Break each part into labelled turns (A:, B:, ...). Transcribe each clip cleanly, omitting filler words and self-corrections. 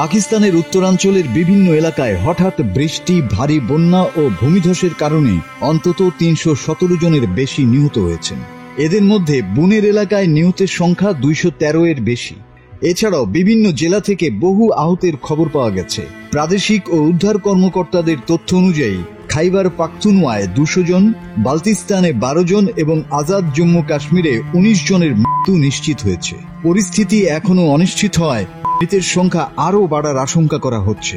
A: পাকিস্তানের উত্তরাঞ্চলের বিভিন্ন এলাকায় হঠাৎ বৃষ্টি, ভারী বন্যা ও ভূমিধসের কারণে অন্তত ৩১৭ জনের বেশি নিহত হয়েছেন। এদের মধ্যে বুনের এলাকায় নিহতের সংখ্যা ২১৩ এর বেশি। এছাড়াও বিভিন্ন জেলা থেকে বহু আহতের খবর পাওয়া গেছে। প্রাদেশিক ও উদ্ধার কর্মকর্তাদের তথ্য অনুযায়ী খাইবার পাখতুনওয়ায় ২০০ জন, বালতিস্তানে ১২ জন এবং আজাদ জম্মু কাশ্মীরে ১৯ জনের মৃত্যু নিশ্চিত হয়েছে। পরিস্থিতি এখনো অনিশ্চিত হওয়ায় মৃতের সংখ্যা আরও বাড়ার আশঙ্কা করা হচ্ছে।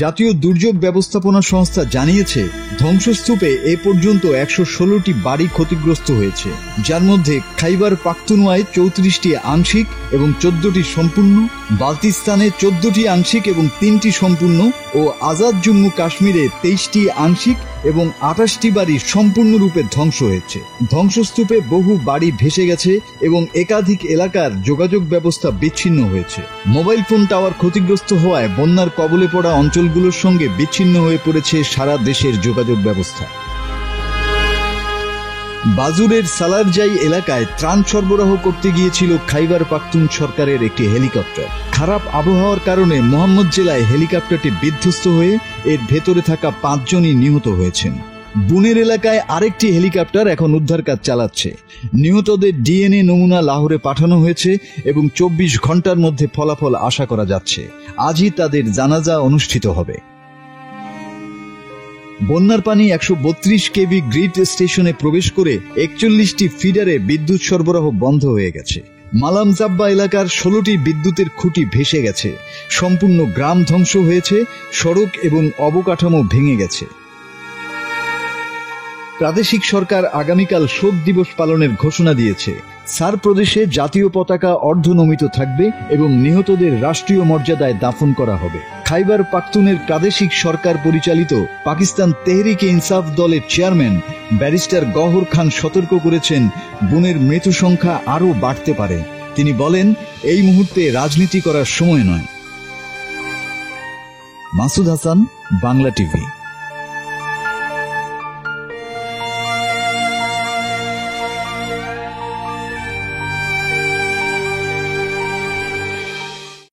A: জাতীয় দুর্যোগ ব্যবস্থাপনা সংস্থা জানিয়েছে, ধ্বংসস্তূপে এ পর্যন্ত ১১৬টি বাড়ি ক্ষতিগ্রস্ত হয়েছে, যার মধ্যে খাইবার পাখতুনওয়ায় ৩৪টি আংশিক এবং ১৪টি সম্পূর্ণ, বালতিস্তানে ১৪টি আংশিক এবং ৩টি সম্পূর্ণ ও আজাদ জম্মু কাশ্মীরে ২৩টি আংশিক এবং ২৮টি বাড়ি সম্পূর্ণরূপে ধ্বংস হয়েছে। ধ্বংসস্তূপে বহু বাড়ি ভেসে গেছে এবং একাধিক এলাকার যোগাযোগ ব্যবস্থা বিচ্ছিন্ন হয়েছে। মোবাইল ফোন টাওয়ার ক্ষতিগ্রস্ত হওয়ায় বন্যার কবলে পড়া অঞ্চলগুলোর সঙ্গে বিচ্ছিন্ন হয়ে পড়েছে সারা দেশের যোগাযোগ ব্যবস্থা। বাজুরের সালারজাই এলাকায় ত্রাণ সরবরাহ করতে গিয়েছিল খাইবার পাখতুন সরকারের একটি হেলিকপ্টার। খারাপ আবহাওয়ার কারণে মোহাম্মদ জেলায় হেলিকপ্টারটি বিধ্বস্ত হয়ে এর ভেতরে থাকা ৫ জনই নিহত হয়েছেন। বুনের এলাকায় আরেকটি হেলিকপ্টার এখন উদ্ধার কাজ চালাচ্ছে। নিহতদের ডিএনএ নমুনা লাহোরে পাঠানো হয়েছে এবং ২৪ ঘন্টার মধ্যে ফলাফল আশা করা যাচ্ছে। আজই তাদের জানাজা অনুষ্ঠিত হবে। বন্যার পানি ১৩২ কেভি গ্রিড স্টেশনে প্রবেশ করে ৪১টি ফিডারে বিদ্যুৎ সরবরাহ বন্ধ হয়ে গেছে। মালামজাব্বা এলাকার ১৬টি বিদ্যুতের খুঁটি ভেসে গেছে। সম্পূর্ণ গ্রাম ধ্বংস হয়েছে, সড়ক এবং অবকাঠামো ভেঙে গেছে। প্রাদেশিক সরকার আগামীকাল শোক দিবস পালনের ঘোষণা দিয়েছে। সার প্রদেশে জাতীয় পতাকা অর্ধনমিত থাকবে এবং নিহতদের রাষ্ট্রীয় মর্যাদায় দাফন করা হবে। খাইবার পাখতুনের প্রাদেশিক সরকার পরিচালিত পাকিস্তান তেহরিকে ইনসাফ দলের চেয়ারম্যান ব্যারিস্টার গওহর খান সতর্ক করেছেন, বুনের মৃত্যু সংখ্যা আরও বাড়তে পারে। তিনি বলেন, এই মুহূর্তে রাজনীতি করার সময় নয়। মাসুদ হাসান, বাংলা টিভি।